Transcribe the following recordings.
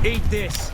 Eat this.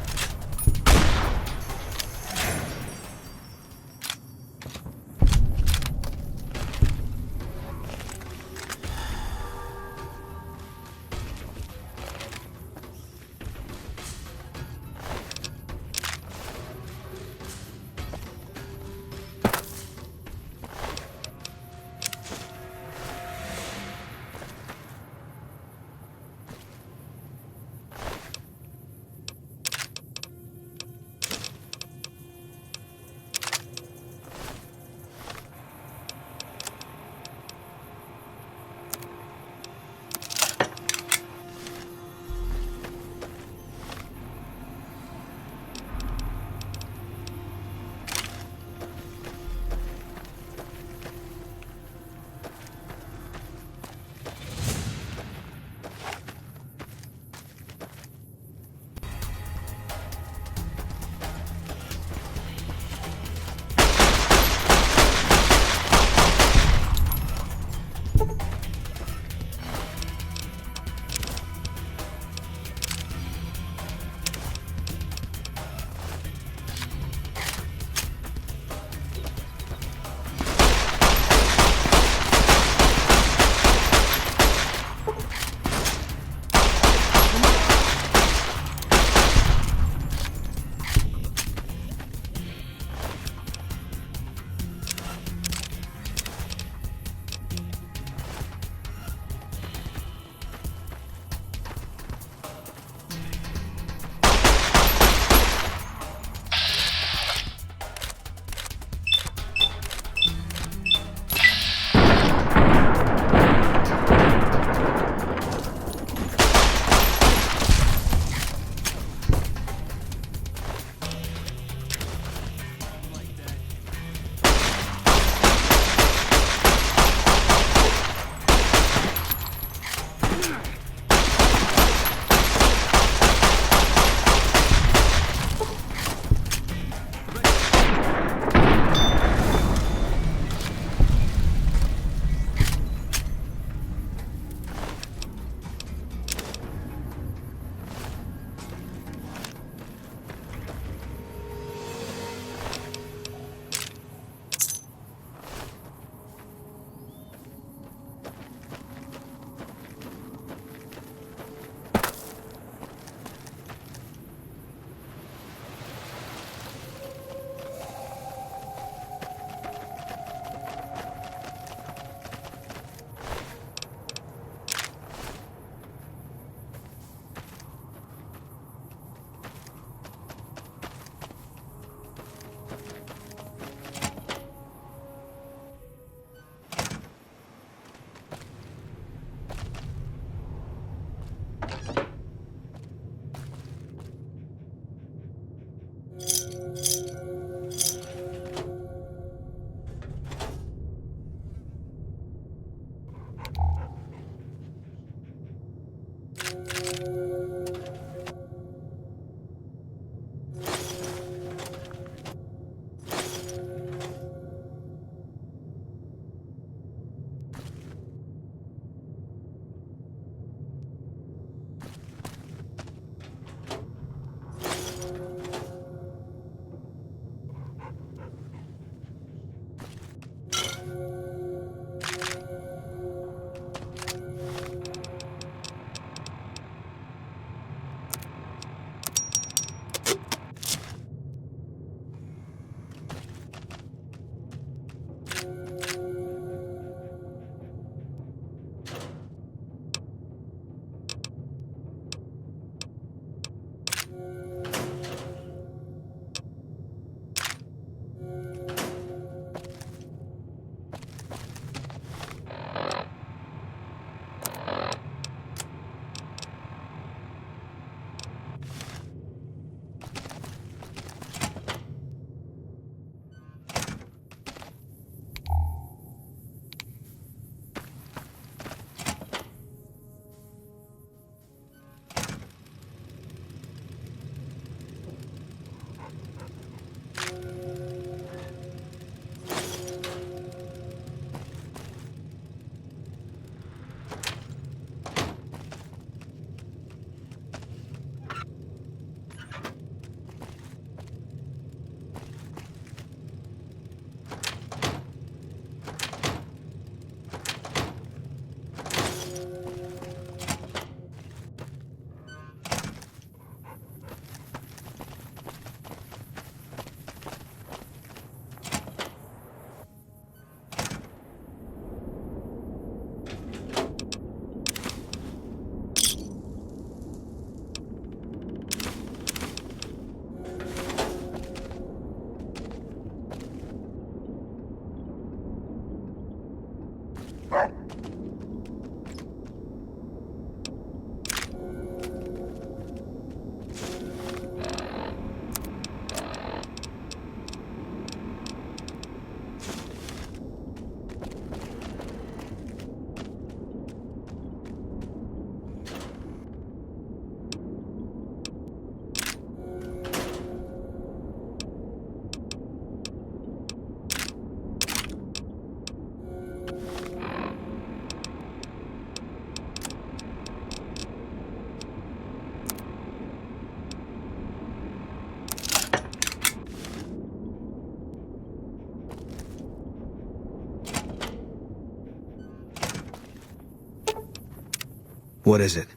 What is it?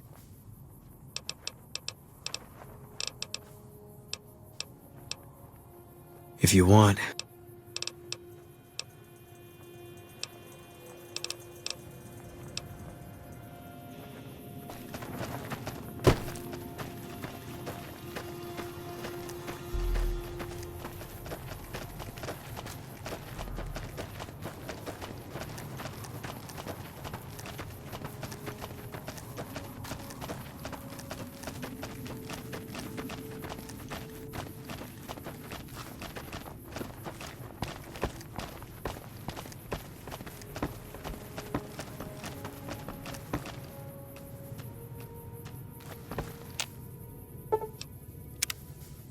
If you want.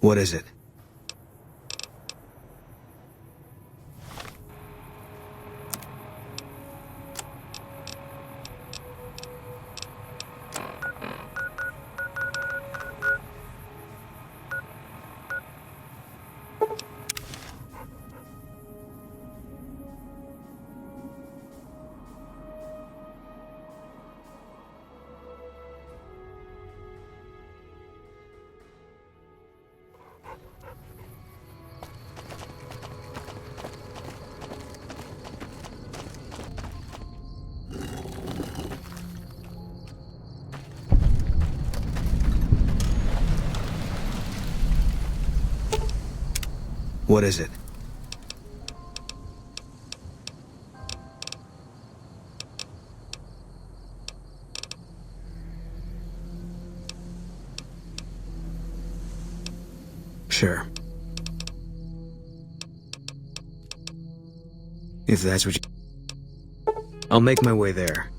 What is it? What is it? Sure. If that's what you... I'll make my way there.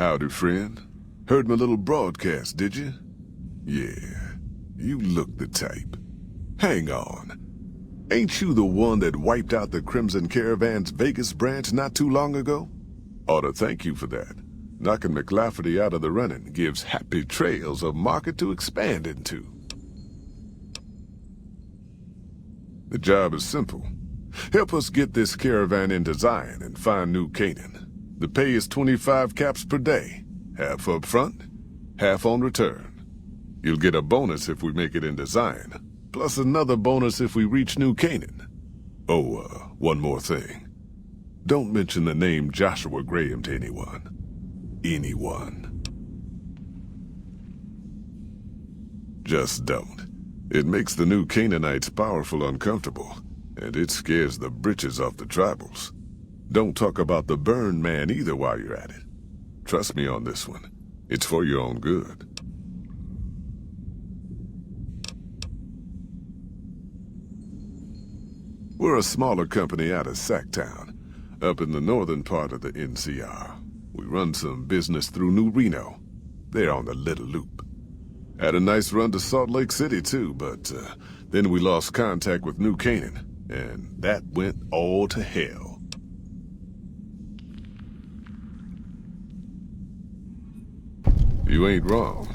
Howdy, friend. Heard my little broadcast, did you? Yeah, you look the type. Hang on. Ain't you the one that wiped out the Crimson Caravan's Vegas branch not too long ago? Ought to thank you for that. Knocking McLafferty out of the running gives Happy Trails a market to expand into. The job is simple. Help us get this caravan into Zion and find New Canaan. The pay is 25 caps per day. Half up front, half on return. You'll get a bonus if we make it into Zion, plus another bonus if we reach New Canaan. Oh, one more thing. Don't mention the name Joshua Graham to anyone. Anyone. Just don't. It makes the New Canaanites powerful uncomfortable, and it scares the britches off the tribals. Don't talk about the burn man either while you're at it. Trust me on this one. It's for your own good. We're a smaller company out of Sacktown, up in the northern part of the NCR. We run some business through New Reno. They're on the Little Loop. Had a nice run to Salt Lake City too, but then we lost contact with New Canaan, and that went all to hell. You ain't wrong.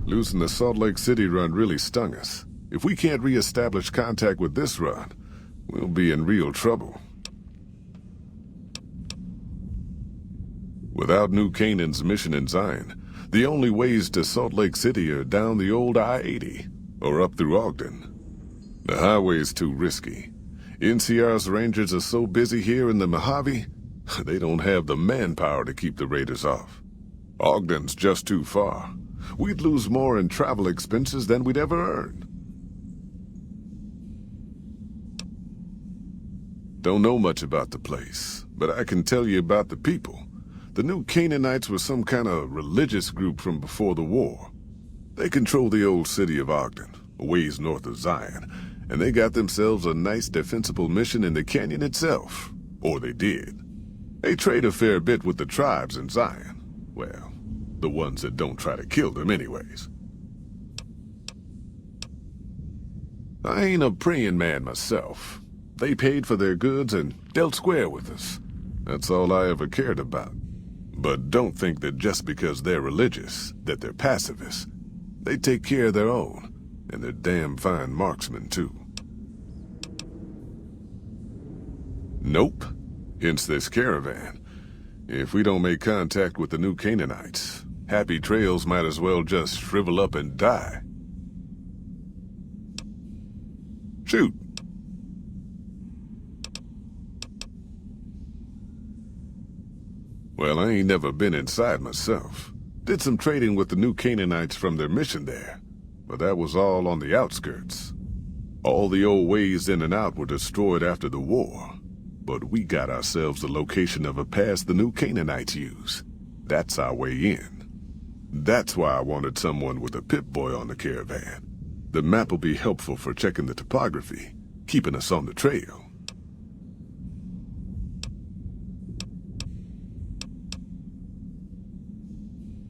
Losing the Salt Lake City run really stung us. If we can't re-establish contact with this run, we'll be in real trouble. Without New Canaan's mission in Zion, the only ways to Salt Lake City are down the old I-80, or up through Ogden. The highway's too risky. NCR's rangers are so busy here in the Mojave, they don't have the manpower to keep the raiders off. Ogden's just too far. We'd lose more in travel expenses than we'd ever earn. Don't know much about the place, but I can tell you about the people. The New Canaanites were some kind of religious group from before the war. They control the old city of Ogden, a ways north of Zion, and they got themselves a nice defensible mission in the canyon itself. Or they did. They trade a fair bit with the tribes in Zion. Well, the ones that don't try to kill them anyways. I ain't a praying man myself. They paid for their goods and dealt square with us. That's all I ever cared about. But don't think that just because they're religious, that they're pacifists. They take care of their own, and they're damn fine marksmen, too. Nope. Hence this caravan. If we don't make contact with the New Canaanites, Happy Trails might as well just shrivel up and die. Shoot. Well, I ain't never been inside myself. Did some trading with the New Canaanites from their mission there, but that was all on the outskirts. All the old ways in and out were destroyed after the war, but we got ourselves the location of a pass the New Canaanites use. That's our way in. That's why I wanted someone with a Pip-Boy on the caravan. The map will be helpful for checking the topography, keeping us on the trail.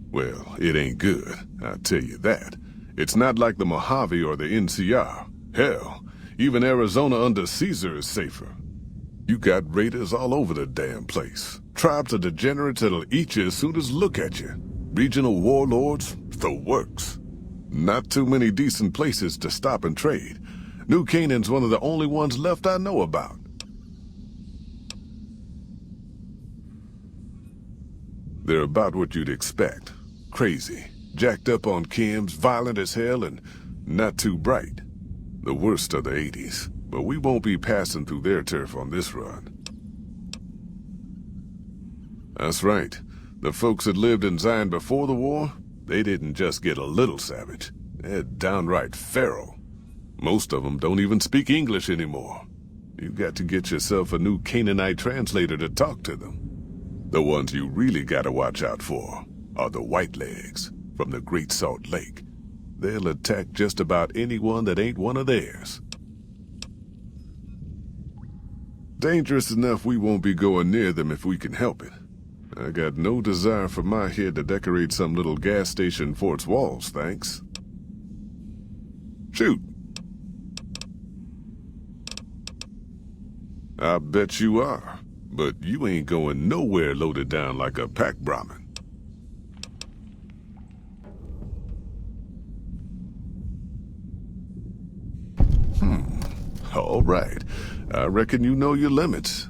Well, it ain't good, I'll tell you that. It's not like the Mojave or the NCR. Hell, even Arizona under Caesar is safer. You got raiders all over the damn place. Tribes of degenerates that'll eat you as soon as look at you. Regional warlords, the works. Not too many decent places to stop and trade. New Canaan's one of the only ones left I know about. They're about what you'd expect. Crazy, jacked up on chems, violent as hell, and not too bright. The worst of the 80s, but we won't be passing through their turf on this run. That's right. The folks that lived in Zion before the war, they didn't just get a little savage. They're downright feral. Most of them don't even speak English anymore. You've got to get yourself a New Canaanite translator to talk to them. The ones you really gotta watch out for are the Whitelegs from the Great Salt Lake. They'll attack just about anyone that ain't one of theirs. Dangerous enough we won't be going near them if we can help it. I got no desire for my head to decorate some little gas station for its walls, thanks. Shoot. I bet you are, but you ain't going nowhere loaded down like a pack Brahmin. All right. I reckon you know your limits.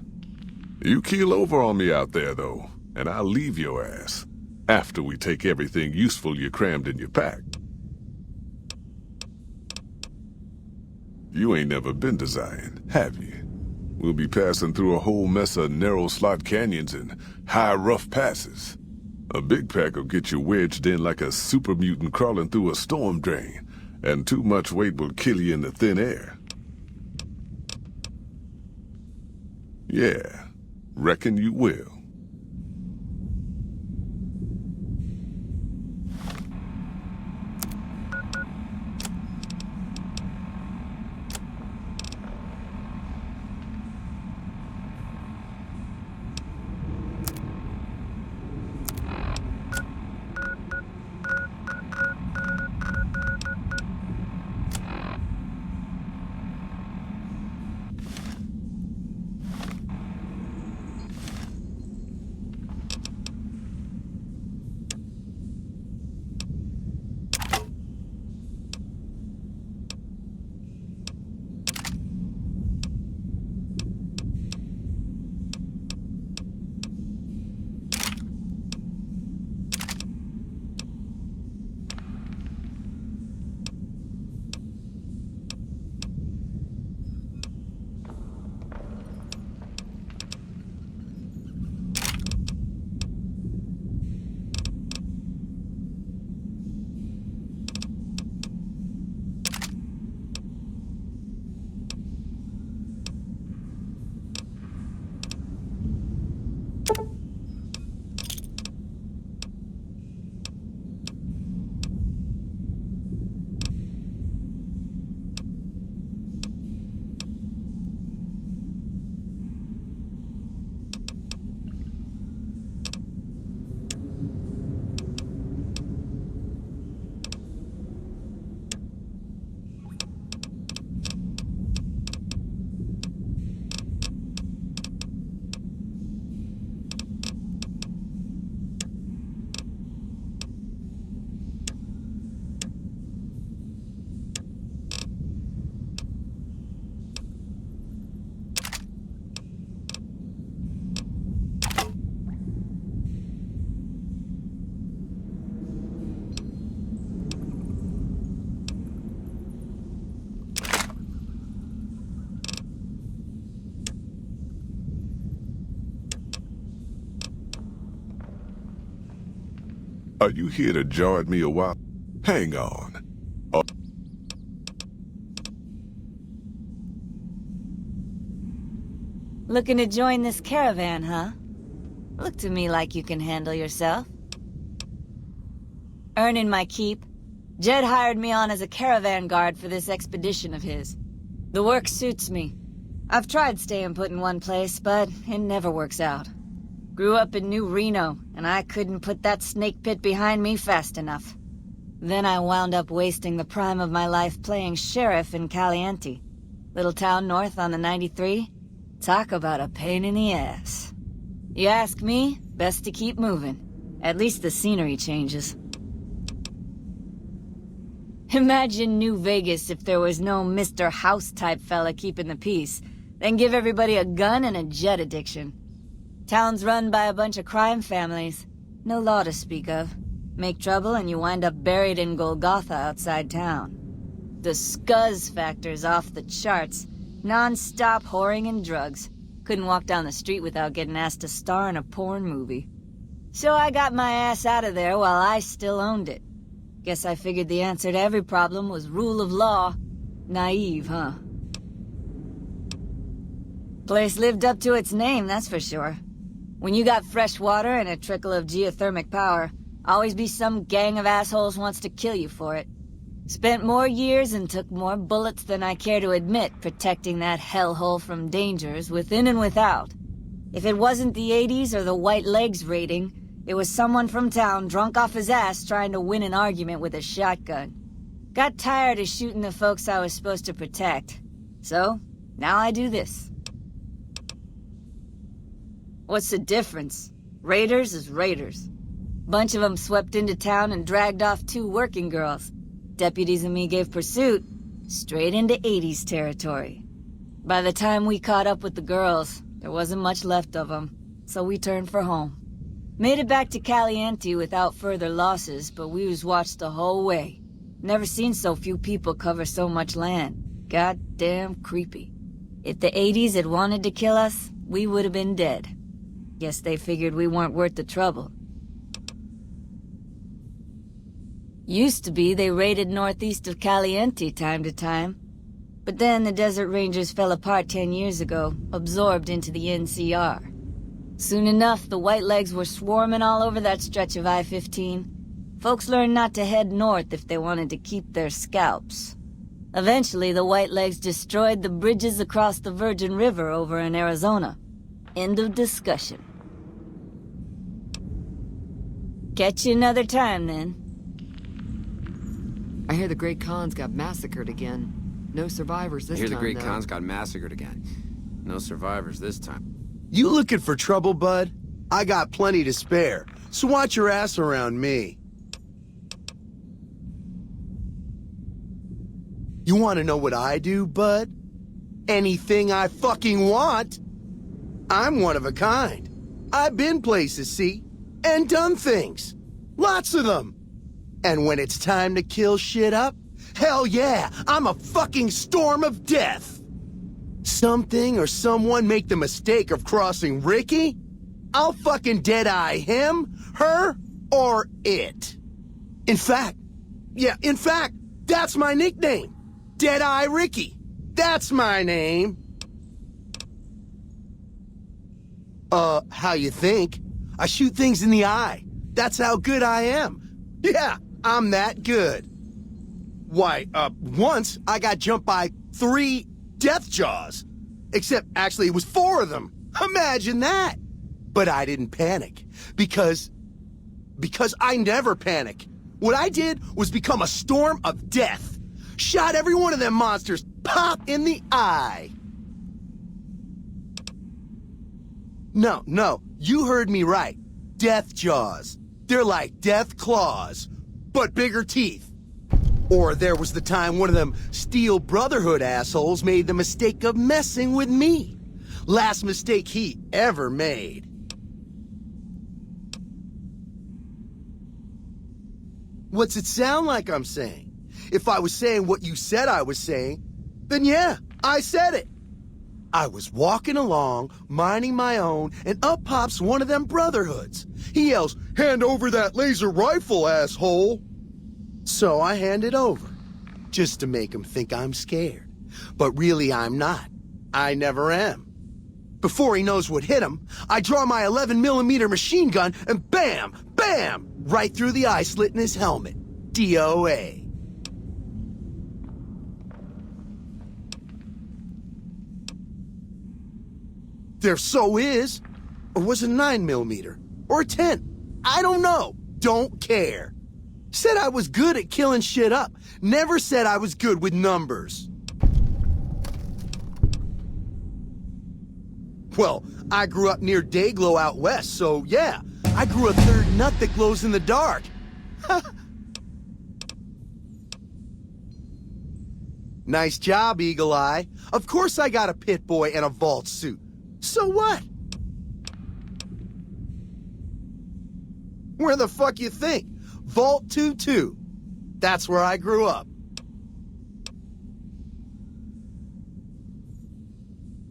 You keel over on me out there, though, and I'll leave your ass after we take everything useful you crammed in your pack. You ain't never been to Zion, have you? We'll be passing through a whole mess of narrow slot canyons and high rough passes. A big pack will get you wedged in like a super mutant crawling through a storm drain, and too much weight will kill you in the thin air. Yeah, reckon you will. Are you here to jar at me a while? Hang on. Looking to join this caravan, huh? Look to me like you can handle yourself. Earning my keep, Jed hired me on as a caravan guard for this expedition of his. The work suits me. I've tried staying put in one place, but it never works out. Grew up in New Reno, and I couldn't put that snake pit behind me fast enough. Then I wound up wasting the prime of my life playing sheriff in Caliente. Little town north on the 93. Talk about a pain in the ass. You ask me, best to keep moving. At least the scenery changes. Imagine New Vegas if there was no Mr. House-type fella keeping the peace, then give everybody a gun and a jet addiction. Town's run by a bunch of crime families. No law to speak of. Make trouble and you wind up buried in Golgotha outside town. The scuzz factor's off the charts. Non-stop whoring and drugs. Couldn't walk down the street without getting asked to star in a porn movie. So I got my ass out of there while I still owned it. Guess I figured the answer to every problem was rule of law. Naive, huh? Place lived up to its name, that's for sure. When you got fresh water and a trickle of geothermic power, always be some gang of assholes wants to kill you for it. Spent more years and took more bullets than I care to admit protecting that hellhole from dangers within and without. If it wasn't the 80s or the white legs raiding, it was someone from town drunk off his ass trying to win an argument with a shotgun. Got tired of shooting the folks I was supposed to protect. So, now I do this. What's the difference? Raiders is raiders. Bunch of them swept into town and dragged off 2 working girls. Deputies and me gave pursuit, straight into 80s territory. By the time we caught up with the girls, there wasn't much left of them, so we turned for home. Made it back to Caliente without further losses, but we was watched the whole way. Never seen so few people cover so much land. Goddamn creepy. If the 80s had wanted to kill us, we would have been dead. Guess they figured we weren't worth the trouble. Used to be they raided northeast of Caliente time to time. But then the Desert Rangers fell apart 10 years ago, absorbed into the NCR. Soon enough, the Whitelegs were swarming all over that stretch of I-15. Folks learned not to head north if they wanted to keep their scalps. Eventually, the Whitelegs destroyed the bridges across the Virgin River over in Arizona. End of discussion. Catch you another time, then. I hear the Great Khans got massacred again. No survivors this time, I hear the Great though. Khans got massacred again. No survivors this time. You looking for trouble, bud? I got plenty to spare, so watch your ass around me. You want to know what I do, bud? Anything I fucking want. I'm one of a kind. I've been places, see? And done things. Lots of them. And when it's time to kill shit up, hell yeah, I'm a fucking storm of death. Something or someone make the mistake of crossing Ricky, I'll fucking dead-eye him, her, or it. In fact, that's my nickname. Dead-Eye Ricky. That's my name. How you think? I shoot things in the eye. That's how good I am. Yeah, I'm that good. Why, once I got jumped by 3 death jaws. Except, actually, it was 4 of them. Imagine that. But I didn't panic. Because I never panic. What I did was become a storm of death. Shot every one of them monsters pop in the eye. No, you heard me right. Death jaws. They're like death claws, but bigger teeth. Or there was the time one of them Steel Brotherhood assholes made the mistake of messing with me. Last mistake he ever made. What's it sound like I'm saying? If I was saying what you said I was saying, then yeah, I said it. I was walking along, minding my own, and up pops one of them Brotherhoods. He yells, "Hand over that laser rifle, asshole!" So I hand it over, just to make him think I'm scared. But really I'm not. I never am. Before he knows what hit him, I draw my 11mm machine gun and bam, bam, right through the eye slit in his helmet. DOA. There so is. Or was it a 9mm? Or a 10? I don't know. Don't care. Said I was good at killing shit up. Never said I was good with numbers. Well, I grew up near Dayglow out west, so yeah. I grew a third nut that glows in the dark. Nice job, Eagle Eye. Of course I got a pit boy and a vault suit. So what? Where the fuck you think? Vault 2-2. That's where I grew up.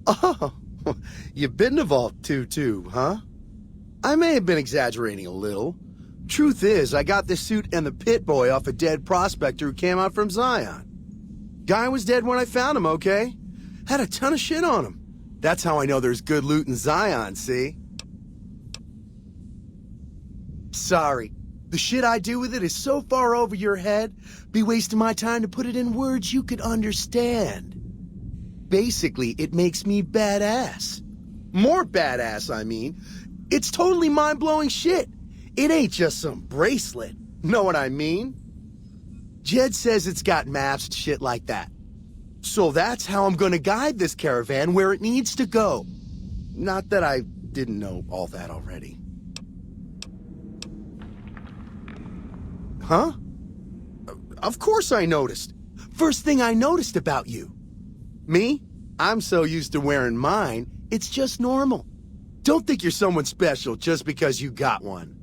Oh, you've been to Vault 2-2, huh? I may have been exaggerating a little. Truth is, I got this suit and the pit boy off a dead prospector who came out from Zion. Guy was dead when I found him, okay? Had a ton of shit on him. That's how I know there's good loot in Zion, see? Sorry. The shit I do with it is so far over your head, be wasting my time to put it in words you could understand. Basically, it makes me badass. More badass, I mean. It's totally mind-blowing shit. It ain't just some bracelet. Know what I mean? Jed says it's got maps and shit like that. So that's how I'm gonna guide this caravan where it needs to go. Not that I didn't know all that already. Huh? Of course I noticed. First thing I noticed about you. Me? I'm so used to wearing mine, it's just normal. Don't think you're someone special just because you got one.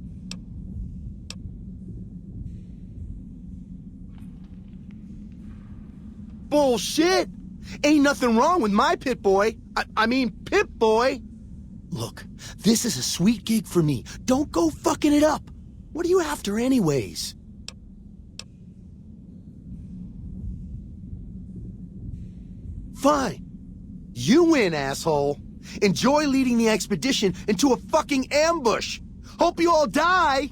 Bullshit! Ain't nothing wrong with my pit boy. I mean, Pip-Boy. Look, this is a sweet gig for me. Don't go fucking it up. What are you after anyways? Fine. You win, asshole. Enjoy leading the expedition into a fucking ambush. Hope you all die.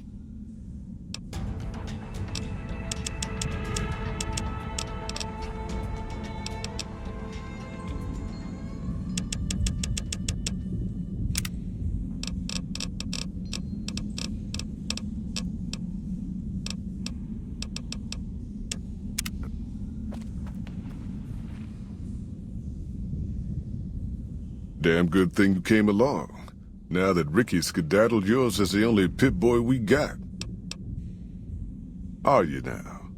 Damn good thing you came along. Now that Ricky skedaddled, yours is the only Pip-Boy we got. Are you now?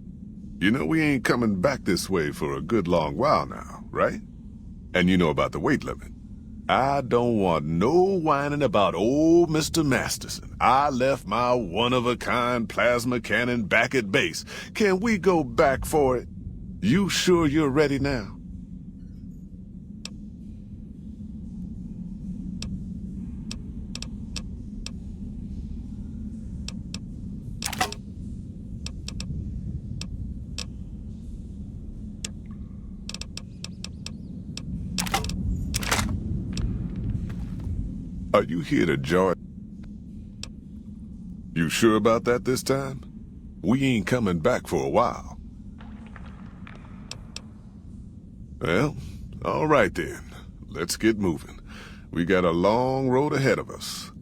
You know we ain't coming back this way for a good long while now, right? And you know about the weight limit. I don't want no whining about old Mr. Masterson. I left my one-of-a-kind plasma cannon back at base. Can we go back for it? You sure you're ready now? Are you here to join? You sure about that this time? We ain't coming back for a while. Well, all right then. Let's get moving. We got a long road ahead of us.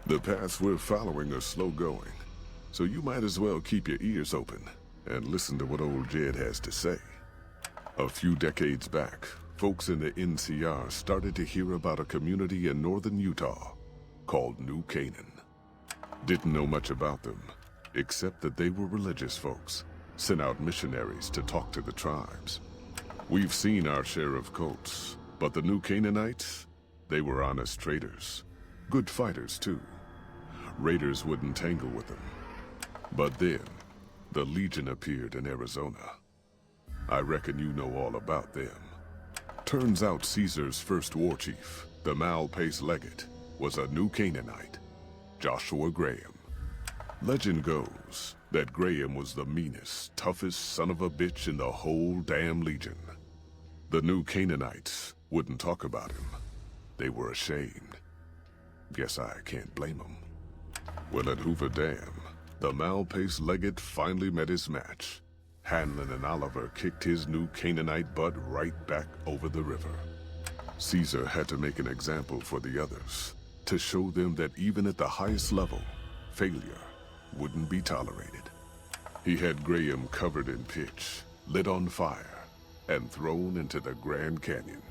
The paths we're following are slow going, so you might as well keep your ears open and listen to what old Jed has to say. A few decades back, folks in the NCR started to hear about a community in northern Utah called New Canaan. Didn't know much about them, except that they were religious folks, sent out missionaries to talk to the tribes. We've seen our share of cults, but the New Canaanites, they were honest traders. Good fighters, too. Raiders wouldn't tangle with them. But then, the Legion appeared in Arizona. I reckon you know all about them. Turns out Caesar's first war chief, the Malpace Legate, was a New Canaanite, Joshua Graham. Legend goes that Graham was the meanest, toughest son of a bitch in the whole damn Legion. The New Canaanites wouldn't talk about him. They were ashamed. Guess I can't blame them. Well, at Hoover Dam, the Malpace Legate finally met his match. Hanlon and Oliver kicked his New Canaanite butt right back over the river. Caesar had to make an example for the others, to show them that even at the highest level, failure wouldn't be tolerated. He had Graham covered in pitch, lit on fire, and thrown into the Grand Canyon.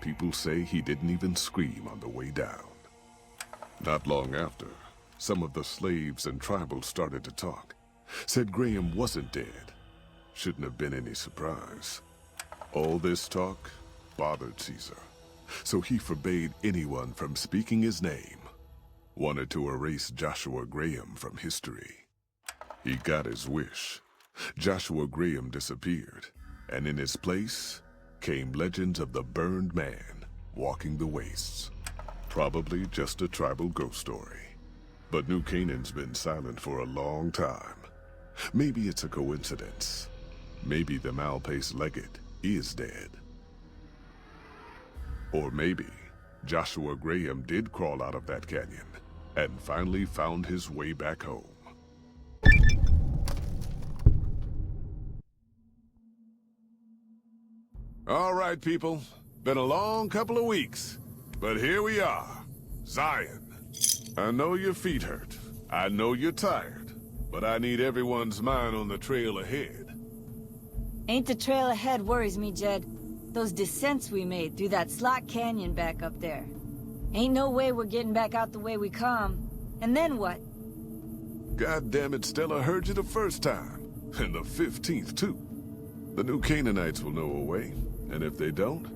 People say he didn't even scream on the way down. Not long after, some of the slaves and tribals started to talk. Said Graham wasn't dead. Shouldn't have been any surprise. All this talk bothered Caesar, so he forbade anyone from speaking his name. Wanted to erase Joshua Graham from history. He got his wish. Joshua Graham disappeared, and in his place came legends of the burned man walking the wastes. Probably just a tribal ghost story. But New Canaan's been silent for a long time. Maybe it's a coincidence. Maybe the Malpace Legate is dead. Or maybe Joshua Graham did crawl out of that canyon and finally found his way back home. All right, people. Been a long couple of weeks, but here we are. Zion. I know your feet hurt. I know you're tired, but I need everyone's mind on the trail ahead. Ain't the trail ahead worries me, Jed. Those descents we made through that slot canyon back up there. Ain't no way we're getting back out the way we come. And then what? God damn it, Stella heard you the first time. And the 15th, too. The new Canaanites will know a way. And if they don't,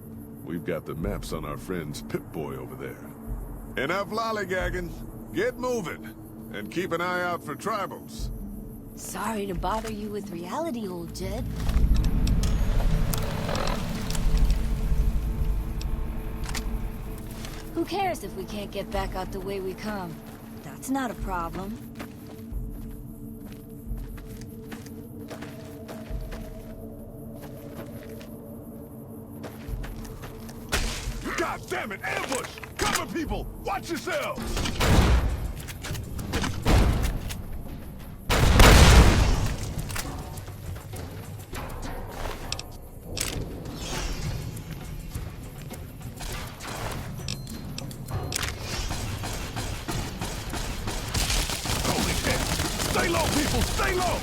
we've got the maps on our friend's Pip-Boy over there. Enough lollygagging. Get moving. And keep an eye out for tribals. Sorry to bother you with reality, old Jed. Who cares if we can't get back out the way we come? That's not a problem. God damn it, ambush! Cover, people! Watch yourselves! Holy shit! Stay low, people! Stay low!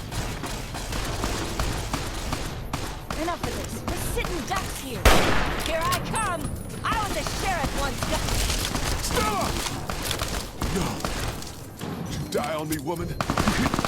Enough of this. We're sitting ducks here. Here I come! I was a sheriff once. Stella! No. You die on me, woman. You hit